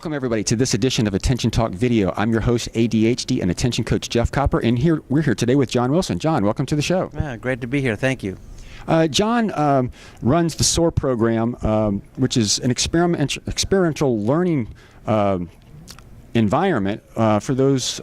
Welcome everybody to this edition of Attention Talk Video. I'm your host, ADHD and Attention Coach Jeff Copper, and we're here today with John Wilson. John, welcome to the show. Yeah, great to be here. Thank you. John runs the SOAR program, which is an experiential learning environment for those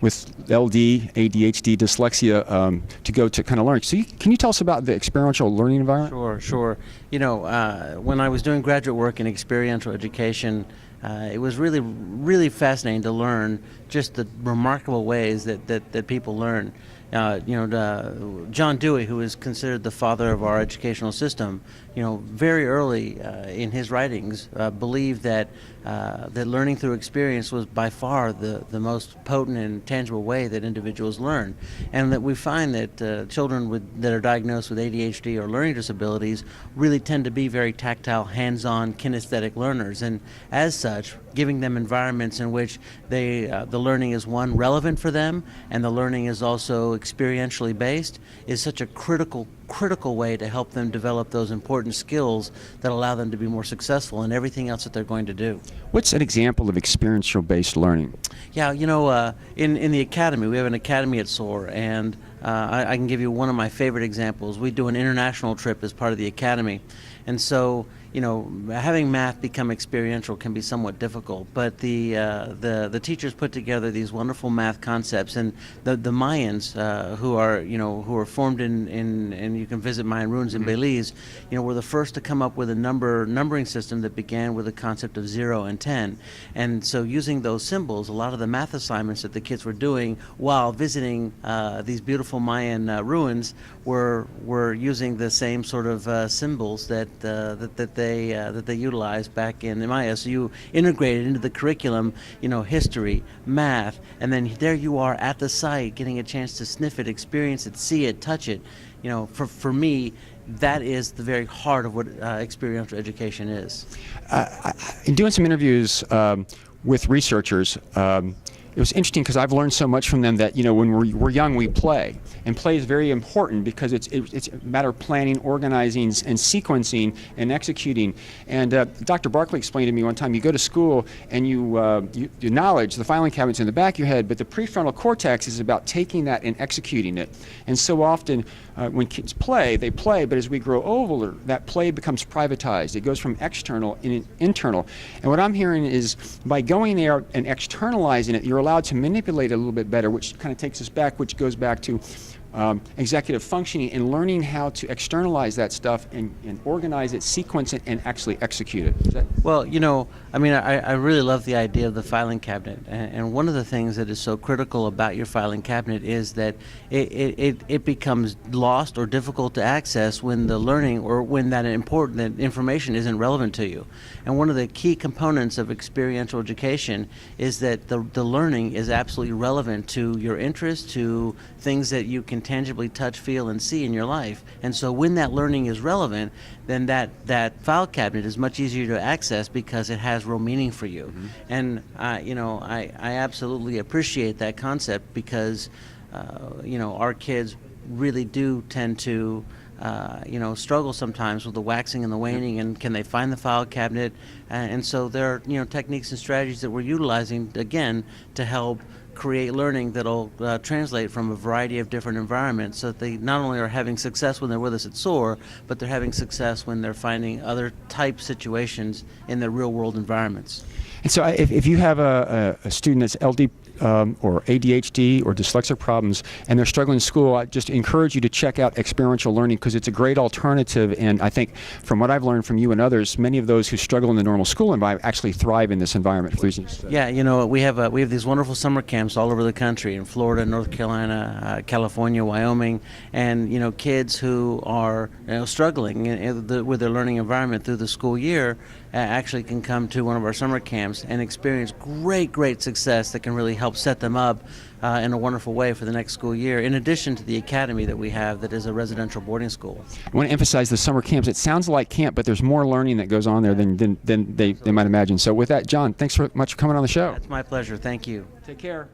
with LD, ADHD, dyslexia to go to kind of learn. So can you tell us about the experiential learning environment? Sure. You know, when I was doing graduate work in experiential education, it was really fascinating to learn just the remarkable ways that people learn. John Dewey, who is considered the father of our educational system, very early in his writings believed that learning through experience was by far the most potent and tangible way that individuals learn, and that we find that children that are diagnosed with ADHD or learning disabilities really tend to be very tactile, hands-on, kinesthetic learners, and as such, giving them environments in which the learning is relevant for them, and the learning is also experientially based, is such a critical way to help them develop those important skills that allow them to be more successful in everything else that they're going to do. What's an example of experiential based learning? Yeah, in the academy, we have an academy at SOAR, and I can give you one of my favorite examples. We do an international trip as part of the academy, and so having math become experiential can be somewhat difficult, but the teachers put together these wonderful math concepts, and the Mayans who are formed in and you can visit Mayan ruins in Belize, were the first to come up with a numbering system that began with the concept of 0 and 10, and so using those symbols, a lot of the math assignments that the kids were doing while visiting these beautiful Mayan ruins were using the same sort of symbols that they utilized back in Maya. So you integrated into the curriculum, history, math, and then there you are at the site getting a chance to sniff it, experience it, see it, touch it. For me, that is the very heart of what experiential education is. In doing some interviews with researchers, it was interesting because I've learned so much from them that when we're young we play, and play is very important because it's a matter of planning, organizing, and sequencing and executing. And Dr. Barkley explained to me one time, you go to school and your knowledge, the filing cabinet's in the back of your head, but the prefrontal cortex is about taking that and executing it. And so often when kids play, they play, but as we grow older, that play becomes privatized. It goes from external and internal. And what I'm hearing is by going there and externalizing it, you're allowed to manipulate it a little bit better, which kind of takes us back, which goes back to executive functioning and learning how to externalize that stuff and organize it, sequence it, and actually execute it. Well, I really love the idea of the filing cabinet, and one of the things that is so critical about your filing cabinet is that it becomes lost or difficult to access when the learning or when that information isn't relevant to you. And one of the key components of experiential education is that the learning is absolutely relevant to your interests, to things that you can tangibly touch, feel, and see in your life. And so when that learning is relevant, then that file cabinet is much easier to access because it has real meaning for you. Mm-hmm. And I absolutely appreciate that concept because our kids really do tend to struggle sometimes with the waxing and the waning, and can they find the file cabinet? And so there are techniques and strategies that we're utilizing again to help create learning that'll translate from a variety of different environments, so that they not only are having success when they're with us at SOAR, but they're having success when they're finding other type situations in their real world environments. And so if you have a student that's LD or ADHD or dyslexic problems and they're struggling in school, I just encourage you to check out experiential learning because it's a great alternative. And I think from what I've learned from you and others, many of those who struggle in the normal school environment actually thrive in this environment for reasons. Yeah, we have these wonderful summer camps all over the country, in Florida, North Carolina, California, Wyoming, and kids who are struggling with their learning environment through the school year actually can come to one of our summer camps and experience great success that can really help set them up in a wonderful way for the next school year, in addition to the academy that we have that is a residential boarding school. I want to emphasize the summer camps. It sounds like camp, but there's more learning that goes on there than they might imagine. So with that, John, thanks so much for coming on the show. It's my pleasure. Thank you. Take care.